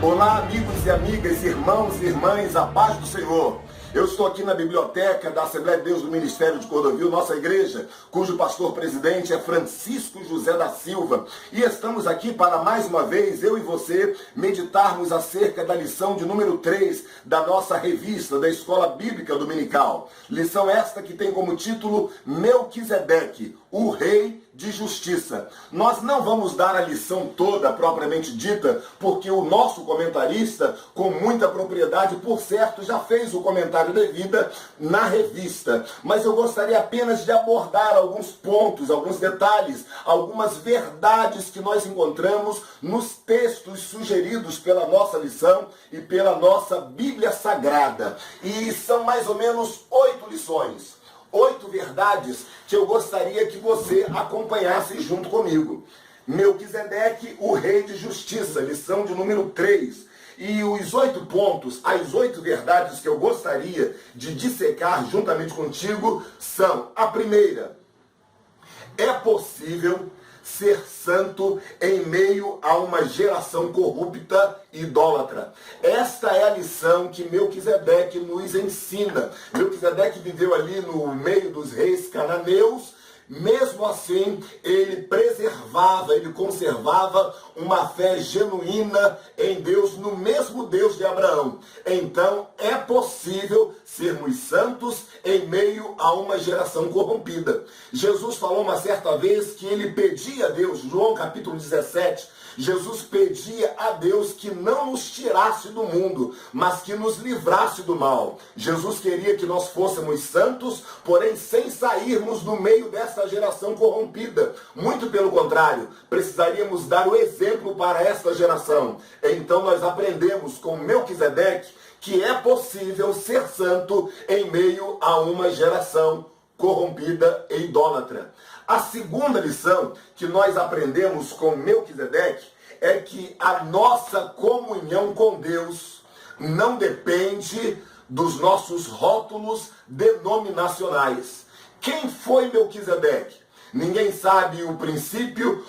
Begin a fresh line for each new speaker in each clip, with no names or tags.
Olá, amigos e amigas, irmãos e irmãs, a paz do Senhor. Eu estou aqui na biblioteca da Assembleia de Deus do Ministério de Cordovil, nossa igreja, cujo pastor-presidente é Francisco José da Silva. E estamos aqui para, mais uma vez, eu e você, meditarmos acerca da lição de número 3 da nossa revista, da Escola Bíblica Dominical. Lição esta que tem como título Melquisedeque, o Rei de Justiça. Nós não vamos dar a lição toda, propriamente dita, porque o nosso comentarista, com muita propriedade, por certo, já fez o comentário devido na revista. Mas eu gostaria apenas de abordar alguns pontos, alguns detalhes, algumas verdades que nós encontramos nos textos sugeridos pela nossa lição e pela nossa Bíblia Sagrada. E são mais ou menos 8 lições. 8 verdades que eu gostaria que você acompanhasse junto comigo. Melquisedeque, o Rei de Justiça, lição de número 3. E os 8 pontos, as 8 verdades que eu gostaria de dissecar juntamente contigo são: a primeira, é possível ser santo em meio a uma geração corrupta e idólatra. Esta é a lição que Melquisedeque nos ensina. Melquisedeque viveu ali no meio dos reis cananeus. Mesmo assim, ele preservava, ele conservava uma fé genuína em Deus, no mesmo Deus de Abraão. Então, é possível sermos santos em meio a uma geração corrompida. Jesus falou uma certa vez que ele pedia a Deus, João capítulo 17, Jesus pedia a Deus que não nos tirasse do mundo, mas que nos livrasse do mal. Jesus queria que nós fôssemos santos, porém sem sairmos do meio dessa geração corrompida. Muito pelo contrário, precisaríamos dar o exemplo para esta geração. Então nós aprendemos com Melquisedeque que é possível ser santo em meio a uma geração corrompida e idólatra. A segunda lição que nós aprendemos com Melquisedeque é que a nossa comunhão com Deus não depende dos nossos rótulos denominacionais. Quem foi Melquisedeque? Ninguém sabe o princípio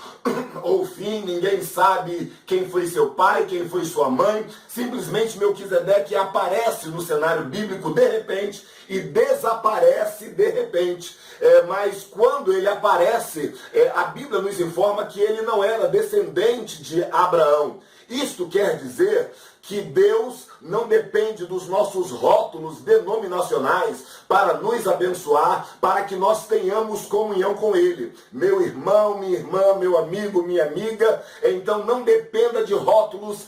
ou o fim, ninguém sabe quem foi seu pai, quem foi sua mãe. Simplesmente Melquisedeque aparece no cenário bíblico de repente e desaparece de repente. Mas quando ele aparece, a Bíblia nos informa que ele não era descendente de Abraão. Isto quer dizer que Deus não depende dos nossos rótulos denominacionais para nos abençoar, para que nós tenhamos comunhão com Ele. Meu irmão, minha irmã, meu amigo, minha amiga, então não dependa de rótulos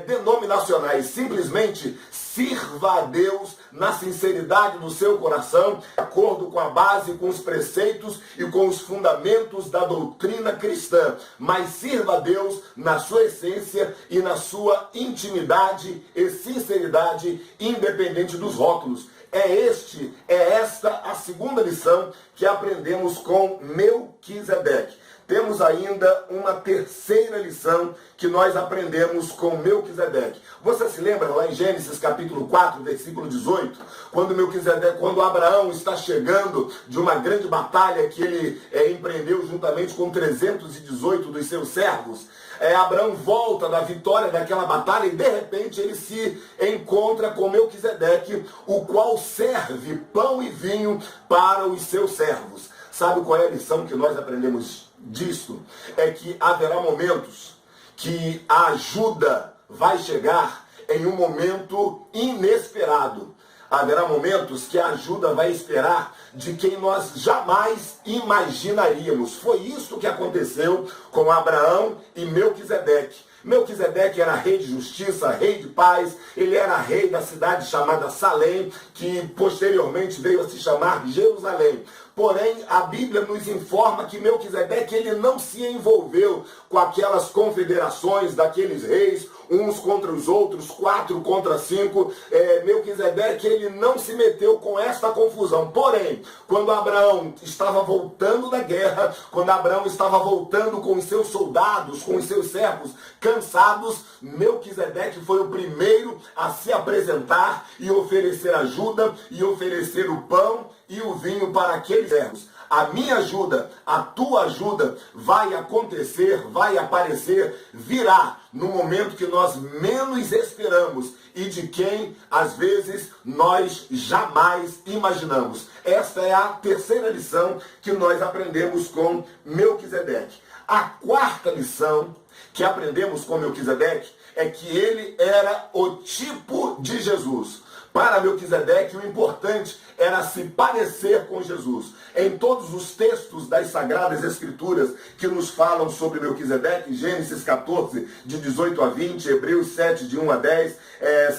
denominacionais. Simplesmente sirva a Deus na sinceridade do seu coração, de acordo com a base, com os preceitos e com os fundamentos da doutrina cristã. Mas sirva a Deus na sua essência e na sua intimidade e sinceridade, independente dos rótulos. É esta a segunda lição que aprendemos com Melquisedeque. Temos ainda uma terceira lição que nós aprendemos com Melquisedeque. Você se lembra lá em Gênesis capítulo 4, versículo 18, quando Abraão está chegando de uma grande batalha que ele empreendeu juntamente com 318 dos seus servos. Abraão volta da vitória daquela batalha e de repente ele se encontra com Melquisedeque, o qual serve pão e vinho para os seus servos. Sabe qual é a lição que nós aprendemos disso? É que haverá momentos que a ajuda vai chegar em um momento inesperado. Haverá momentos que a ajuda vai esperar de quem nós jamais imaginaríamos. Foi isso que aconteceu com Abraão e Melquisedeque. Melquisedeque era rei de justiça, rei de paz, ele era rei da cidade chamada Salém, que posteriormente veio a se chamar Jerusalém. Porém, a Bíblia nos informa que Melquisedeque ele não se envolveu com aquelas confederações daqueles reis, uns contra os outros, 4 contra 5. Melquisedeque ele não se meteu com esta confusão. Porém, quando Abraão estava voltando da guerra, quando Abraão estava voltando com os seus soldados, com os seus servos cansados, Melquisedeque foi o primeiro a se apresentar e oferecer ajuda e oferecer o pão e o vinho para aqueles servos. A minha ajuda, a tua ajuda vai acontecer, vai aparecer, virá no momento que nós menos esperamos e de quem, às vezes, nós jamais imaginamos. Esta é a terceira lição que nós aprendemos com Melquisedeque. A quarta lição que aprendemos com Melquisedeque é que ele era o tipo de Jesus. Para Melquisedeque, o importante era se parecer com Jesus. Em todos os textos das Sagradas Escrituras que nos falam sobre Melquisedeque, Gênesis 14, de 18 a 20, Hebreus 7, de 1 a 10,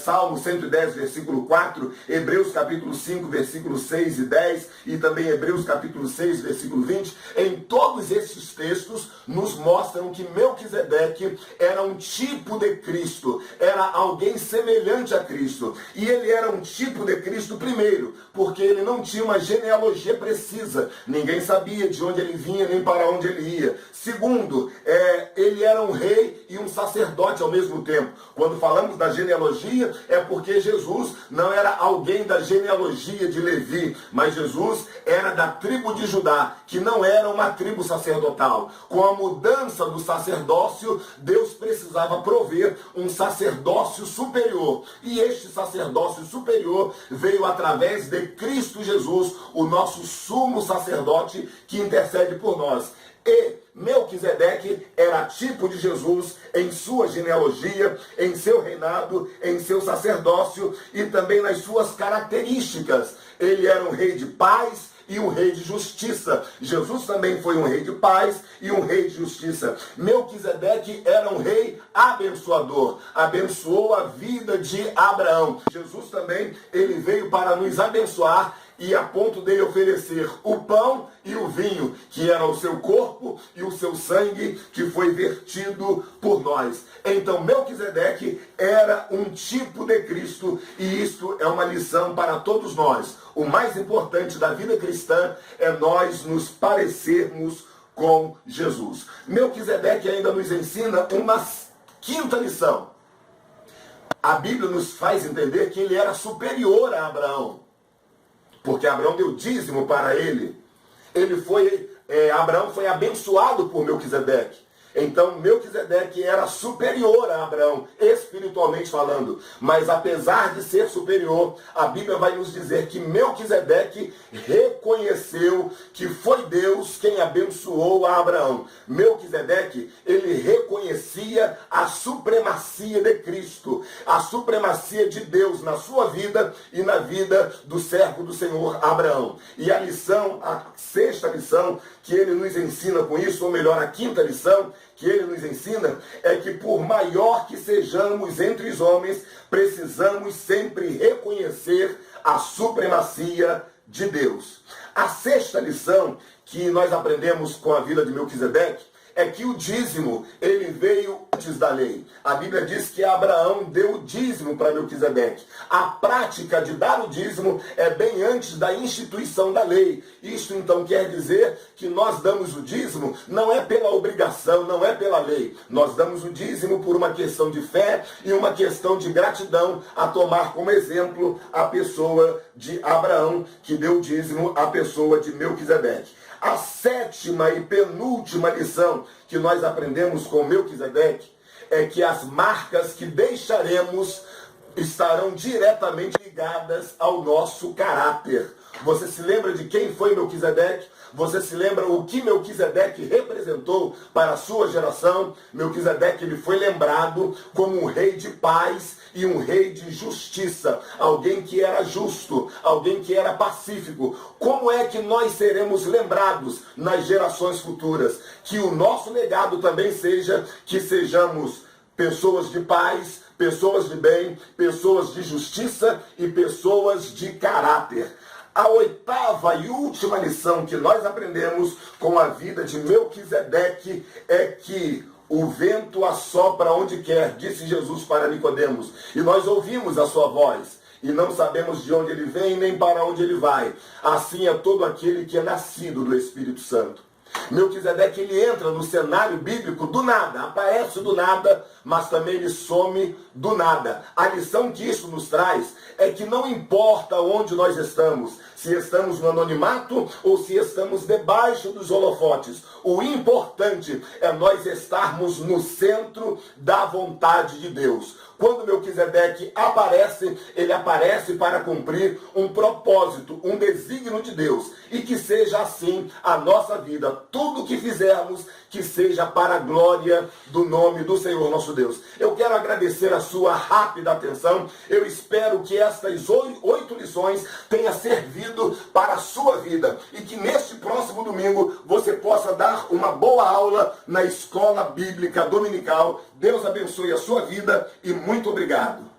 Salmo 110, versículo 4, Hebreus capítulo 5, versículos 6 e 10, e também Hebreus capítulo 6, versículo 20, em todos esses textos nos mostram que Melquisedeque era um tipo de Cristo, era alguém semelhante a Cristo, e ele era um tipo de Cristo primeiro, porque ele não tinha uma genealogia precisa, ninguém sabia de onde ele vinha nem para onde ele ia. Segundo, ele era um rei e um sacerdote ao mesmo tempo. Quando falamos da genealogia, é porque Jesus não era alguém da genealogia de Levi, mas Jesus era da tribo de Judá, que não era uma tribo sacerdotal. Com a mudança do sacerdócio, Deus precisava prover um sacerdócio superior. E este sacerdócio superior veio através de Cristo Jesus, o nosso sumo sacerdote que intercede por nós. E Melquisedeque era tipo de Jesus em sua genealogia, em seu reinado, em seu sacerdócio e também nas suas características. Ele era um rei de paz e um rei de justiça. Jesus também foi um rei de paz e um rei de justiça. Melquisedeque era um rei abençoador, abençoou a vida de Abraão. Jesus também, ele veio para nos abençoar e a ponto dele oferecer o pão e o vinho, que era o seu corpo e o seu sangue, que foi vertido por nós. Então Melquisedeque era um tipo de Cristo, e isto é uma lição para todos nós. O mais importante da vida cristã é nós nos parecermos com Jesus. Melquisedeque ainda nos ensina uma quinta lição. A Bíblia nos faz entender que ele era superior a Abraão, porque Abraão deu dízimo para ele. Abraão foi abençoado por Melquisedeque. Então Melquisedeque era superior a Abraão, espiritualmente falando. Mas apesar de ser superior, a Bíblia vai nos dizer que Melquisedeque reconheceu que foi Deus quem abençoou a Abraão. Melquisedeque, ele reconhecia a supremacia de Cristo, a supremacia de Deus na sua vida e na vida do servo do Senhor Abraão. E a sexta lição que ele nos ensina com isso, ou melhor, a quinta lição que ele nos ensina, é que por maior que sejamos entre os homens, precisamos sempre reconhecer a supremacia de Deus. A sexta lição que nós aprendemos com a vida de Melquisedeque é que o dízimo, ele veio antes da lei. A Bíblia diz que Abraão deu o dízimo para Melquisedeque. A prática de dar o dízimo é bem antes da instituição da lei. Isto então quer dizer que nós damos o dízimo não é pela obrigação, não é pela lei. Nós damos o dízimo por uma questão de fé e uma questão de gratidão, a tomar como exemplo a pessoa de Abraão, que deu o dízimo à pessoa de Melquisedeque. A sétima e penúltima lição que nós aprendemos com Melquisedeque é que as marcas que deixaremos estarão diretamente ligadas ao nosso caráter. Você se lembra de quem foi Melquisedeque? Você se lembra o que Melquisedeque representou para a sua geração? Melquisedeque, ele foi lembrado como um rei de paz e um rei de justiça. Alguém que era justo, alguém que era pacífico. Como é que nós seremos lembrados nas gerações futuras? Que o nosso legado também seja que sejamos pessoas de paz, pessoas de bem, pessoas de justiça e pessoas de caráter. A oitava e última lição que nós aprendemos com a vida de Melquisedeque é que o vento assopra onde quer, disse Jesus para Nicodemos, e nós ouvimos a sua voz, e não sabemos de onde ele vem nem para onde ele vai. Assim é todo aquele que é nascido do Espírito Santo. Melquisedeque, ele entra no cenário bíblico do nada, aparece do nada, mas também ele some do nada. A lição que isso nos traz é que não importa onde nós estamos, se estamos no anonimato ou se estamos debaixo dos holofotes, o importante é nós estarmos no centro da vontade de Deus. Quando Melquisedeque aparece, ele aparece para cumprir um propósito, um desígnio de Deus. E que seja assim a nossa vida. Tudo que fizermos, que seja para a glória do nome do Senhor nosso Deus. Eu quero agradecer a sua rápida atenção. Eu espero que estas 8 lições tenham servido para a sua vida. E que neste próximo domingo você possa dar uma boa aula na escola bíblica dominical. Deus abençoe a sua vida e muito obrigado.